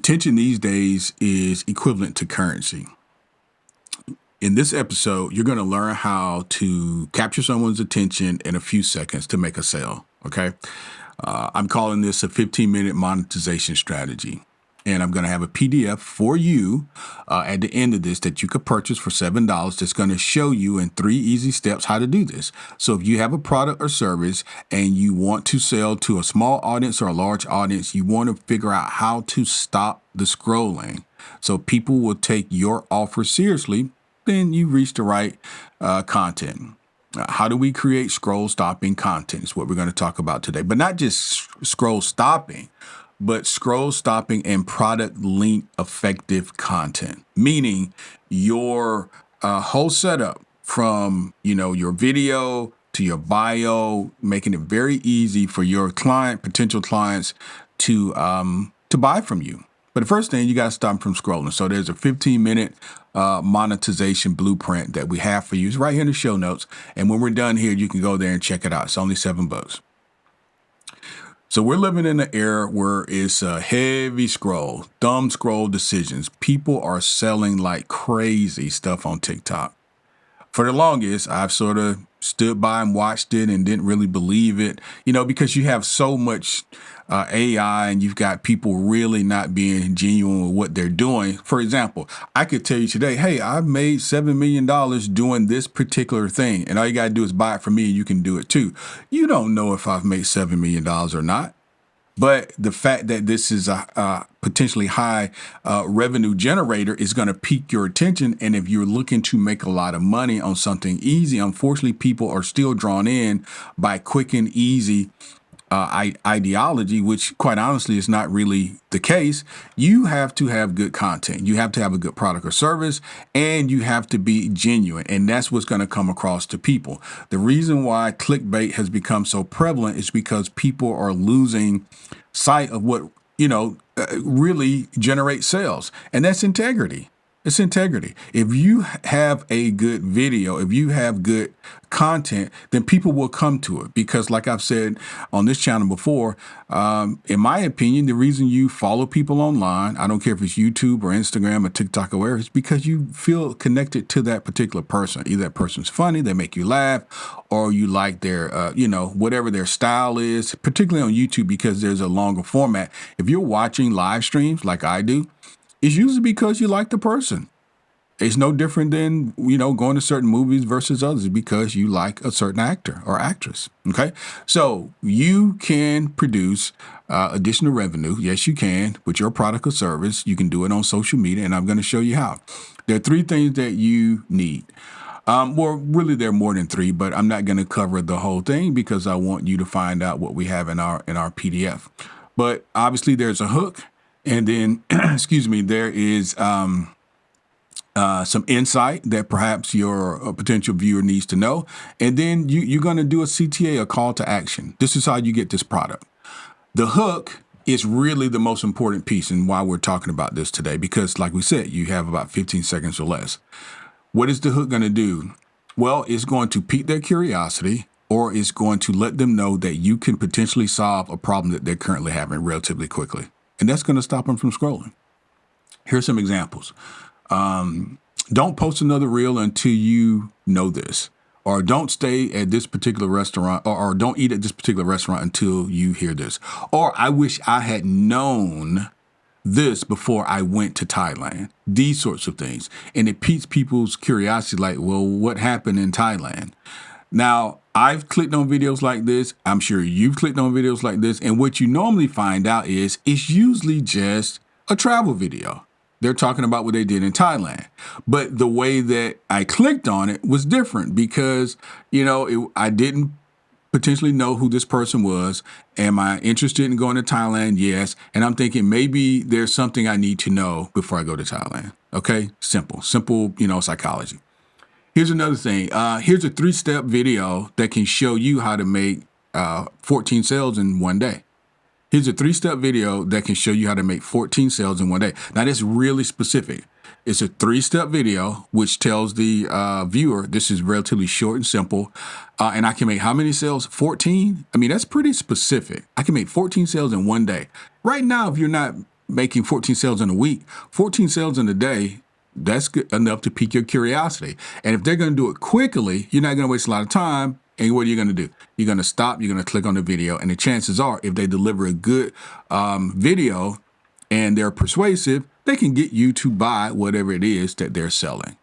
Attention these days is equivalent to currency. In this episode, you're going to learn how to capture someone's attention in a few seconds to make a sale. Okay. I'm calling this a 15-minute monetization strategy. And I'm going to have a PDF for you at the end of this that you could purchase for $7 that's going to show you in 3 easy steps how to do this. So if you have a product or service and you want to sell to a small audience or a large audience, you want to figure out how to stop the scrolling so people will take your offer seriously, then you reach the right content. How do we create scroll stopping content is what we're going to talk about today, but not just scroll stopping, but scroll stopping and product link effective content, meaning your whole setup from, your video to your bio, making it very easy for your potential clients to buy from you. But the first thing, you got to stop from scrolling. So there's a 15-minute monetization blueprint that we have for you. It's right here in the show notes. And when we're done here, you can go there and check it out. It's only $7. So we're living in an era where it's a heavy scroll, dumb scroll decisions. People are selling like crazy stuff on TikTok. For the longest, I've sort of stood by and watched it and didn't really believe it, because you have so much AI and you've got people really not being genuine with what they're doing. For example, I could tell you today, hey, I've made $7 million doing this particular thing. And all you got to do is buy it from me and you can do it too. You don't know if I've made $7 million or not. But the fact that this is a potentially high revenue generator is going to pique your attention. And if you're looking to make a lot of money on something easy, unfortunately, people are still drawn in by quick and easy ideology, which quite honestly is not really the case. You have to have good content. You have to have a good product or service, and you have to be genuine. And that's what's going to come across to people. The reason why clickbait has become so prevalent is because people are losing sight of what, really generates sales. And that's integrity. It's integrity. If you have a good video, if you have good content, then people will come to it. Because like I've said on this channel before, in my opinion, the reason you follow people online, I don't care if it's YouTube or Instagram or TikTok or wherever, it's because you feel connected to that particular person. Either that person's funny, they make you laugh, or you like their, whatever their style is, particularly on YouTube because there's a longer format. If you're watching live streams like I do, it's usually because you like the person. It's no different than, going to certain movies versus others because you like a certain actor or actress. Okay. So you can produce additional revenue. Yes, you can with your product or service. You can do it on social media, and I'm going to show you how. There are 3 things that you need. Really, there are more than 3, but I'm not going to cover the whole thing because I want you to find out what we have in our PDF. But obviously there's a hook. And then, there is some insight that perhaps your potential viewer needs to know. And then you're going to do a CTA, a call to action. This is how you get this product. The hook is really the most important piece and why we're talking about this today, because like we said, you have about 15 seconds or less. What is the hook going to do? Well, it's going to pique their curiosity, or it's going to let them know that you can potentially solve a problem that they're currently having relatively quickly. And that's going to stop them from scrolling. Here's some examples. Don't post another reel until you know this. Or don't stay at this particular restaurant, or don't eat at this particular restaurant until you hear this. Or I wish I had known this before I went to Thailand. These sorts of things. And it piques people's curiosity like, well, what happened in Thailand? Now, I've clicked on videos like this. I'm sure you've clicked on videos like this. And what you normally find out is it's usually just a travel video. They're talking about what they did in Thailand. But the way that I clicked on it was different because, I didn't potentially know who this person was. Am I interested in going to Thailand? Yes. And I'm thinking maybe there's something I need to know before I go to Thailand. Okay. Simple, psychology. Here's another thing. Here's a 3-step video that can show you how to make 14 sales in one day. Here's a 3-step video that can show you how to make 14 sales in one day. Now, that's really specific. It's a 3-step video, which tells the viewer this is relatively short and simple. And I can make how many sales? 14? I mean, that's pretty specific. I can make 14 sales in one day. Right now, if you're not making 14 sales in a week, 14 sales in a day, that's good enough to pique your curiosity. And if they're going to do it quickly, you're not going to waste a lot of time. And what are you going to do? You're going to stop, you're going to click on the video. And the chances are, if they deliver a good video and they're persuasive, they can get you to buy whatever it is that they're selling.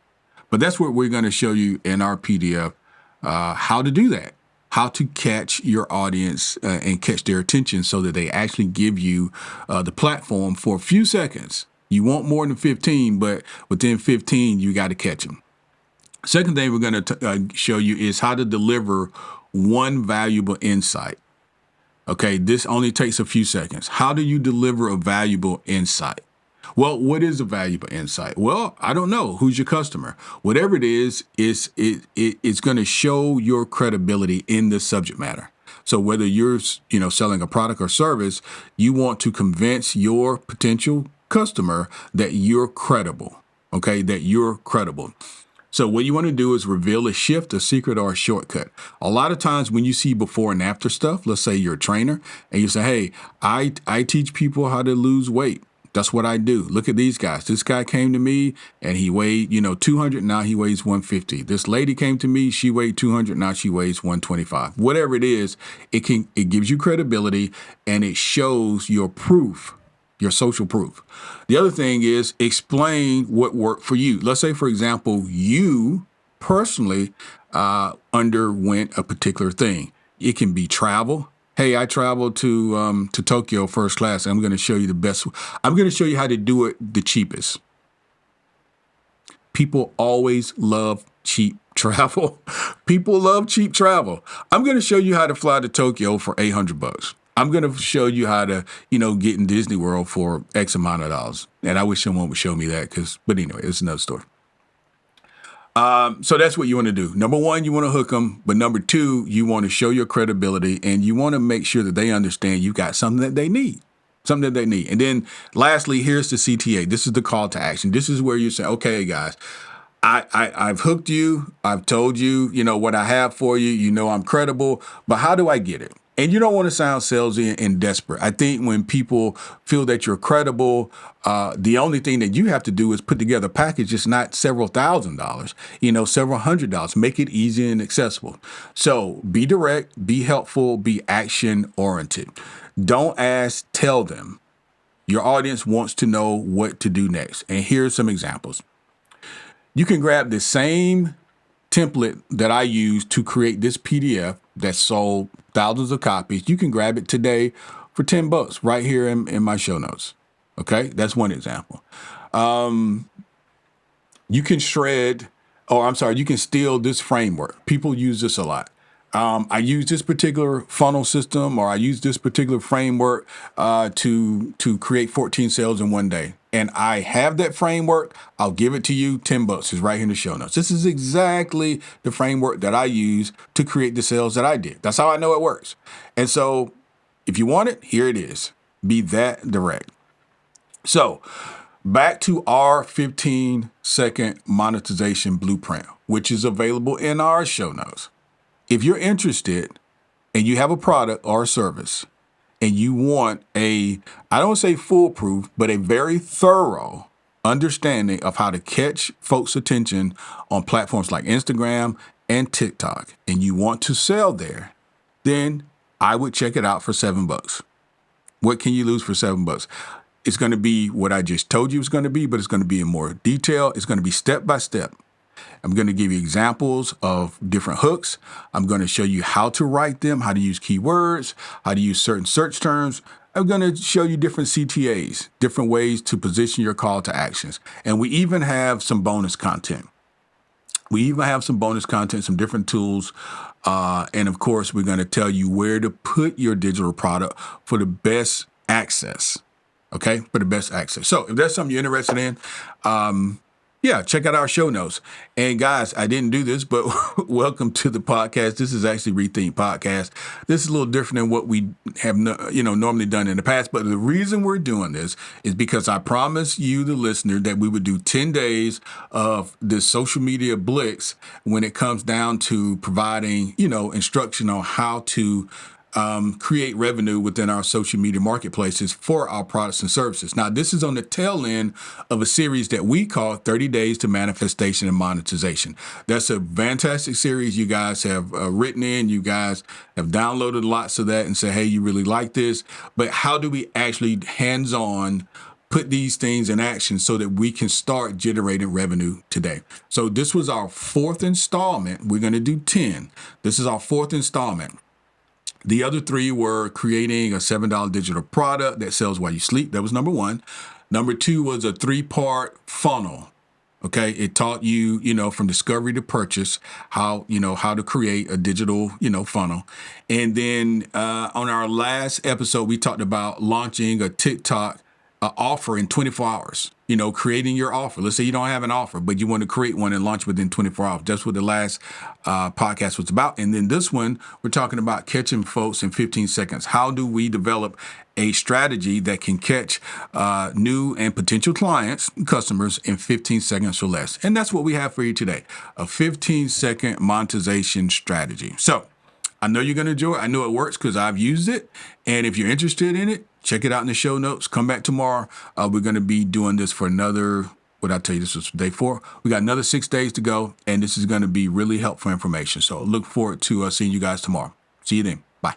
But that's what we're going to show you in our PDF, how to do that, how to catch your audience and catch their attention so that they actually give you the platform for a few seconds. You want more than 15, but within 15, you got to catch them. Second thing we're going to show you is how to deliver one valuable insight. Okay, this only takes a few seconds. How do you deliver a valuable insight? Well, what is a valuable insight? Well, I don't know. Who's your customer? Whatever it is, it's going to show your credibility in this subject matter. So whether you're, selling a product or service, you want to convince your potential customer that you're credible. Okay, that you're credible. So what you want to do is reveal a shift, a secret, or a shortcut. A lot of times when you see before and after stuff, let's say you're a trainer and you say, hey, I teach people how to lose weight. That's what I do. Look at these guys. This guy came to me and he weighed, 200. Now he weighs 150. This lady came to me. She weighed 200. Now she weighs 125. Whatever it is, it gives you credibility and it shows your proof, your social proof. The other thing is explain what worked for you. Let's say, for example, you personally underwent a particular thing. It can be travel. Hey, I traveled to Tokyo first class. I'm going to show you the best. I'm going to show you how to do it the cheapest. People always love cheap travel. People love cheap travel. I'm going to show you how to fly to Tokyo for $800. I'm going to show you how to, get in Disney World for X amount of dollars. And I wish someone would show me that but anyway, it's another story. So that's what you want to do. Number one, you want to hook them. But number two, you want to show your credibility and you want to make sure that they understand you got something that they need. Something that they need. And then lastly, here's the CTA. This is the call to action. This is where you say, okay, guys, I've hooked you. I've told you, what I have for you. I'm credible. But how do I get it? And you don't want to sound salesy and desperate. I think when people feel that you're credible, the only thing that you have to do is put together a package. It's not several $1,000s, several $100s. Make it easy and accessible. So be direct, be helpful, be action oriented. Don't ask, tell them. Your audience wants to know what to do next. And here's some examples. You can grab the same template that I used to create this PDF that sold thousands of copies. You can grab it today for $10 right here in my show notes. Okay, that's one example. You can you can steal this framework. People use this a lot. I use this particular funnel system, or I use this particular framework to create 14 sales in one day. And I have that framework. I'll give it to you. $10 is right here in the show notes. This is exactly the framework that I use to create the sales that I did. That's how I know it works. And so if you want it, here it is. Be that direct. So back to our 15-second monetization blueprint, which is available in our show notes. If you're interested and you have a product or a service and you want I don't say foolproof, but a very thorough understanding of how to catch folks' attention on platforms like Instagram and TikTok, and you want to sell there, then I would check it out for $7. What can you lose for $7? It's going to be what I just told you it's going to be, but it's going to be in more detail. It's going to be step by step. I'm going to give you examples of different hooks. I'm going to show you how to write them, how to use keywords, how to use certain search terms. I'm going to show you different CTAs, different ways to position your call to actions. And we even have some bonus content. Some different tools. And of course, we're going to tell you where to put your digital product for the best access. Okay, for the best access. So if that's something you're interested in, check out our show notes. And guys, I didn't do this, but welcome to the podcast. This is actually ReThink Podcast. This is a little different than what we have, normally done in the past. But the reason we're doing this is because I promised you, the listener, that we would do 10 days of this social media blitz when it comes down to providing, instruction on how to create revenue within our social media marketplaces for our products and services. Now, this is on the tail end of a series that we call 30 Days to Manifestation and Monetization. That's a fantastic series you guys have written in. You guys have downloaded lots of that and say, hey, you really like this. But how do we actually hands-on put these things in action so that we can start generating revenue today? So this was our fourth installment. We're going to do 10. This is our fourth installment. The other three were creating a $7 digital product that sells while you sleep. That was number one. Number two was a 3-part funnel. Okay, it taught you, from discovery to purchase, how to create a digital, funnel. And then on our last episode, we talked about launching a TikTok offer in 24 hours, creating your offer. Let's say you don't have an offer, but you want to create one and launch within 24 hours. That's what the last podcast was about. And then this one, we're talking about catching folks in 15 seconds. How do we develop a strategy that can catch new and potential clients, customers in 15 seconds or less? And that's what we have for you today, a 15-second monetization strategy. So I know you're going to enjoy it. I know it works because I've used it. And if you're interested in it, check it out in the show notes. Come back tomorrow. We're going to be doing this for another, what I tell you, this was day 4. We got another 6 days to go, and this is going to be really helpful information. So look forward to seeing you guys tomorrow. See you then. Bye.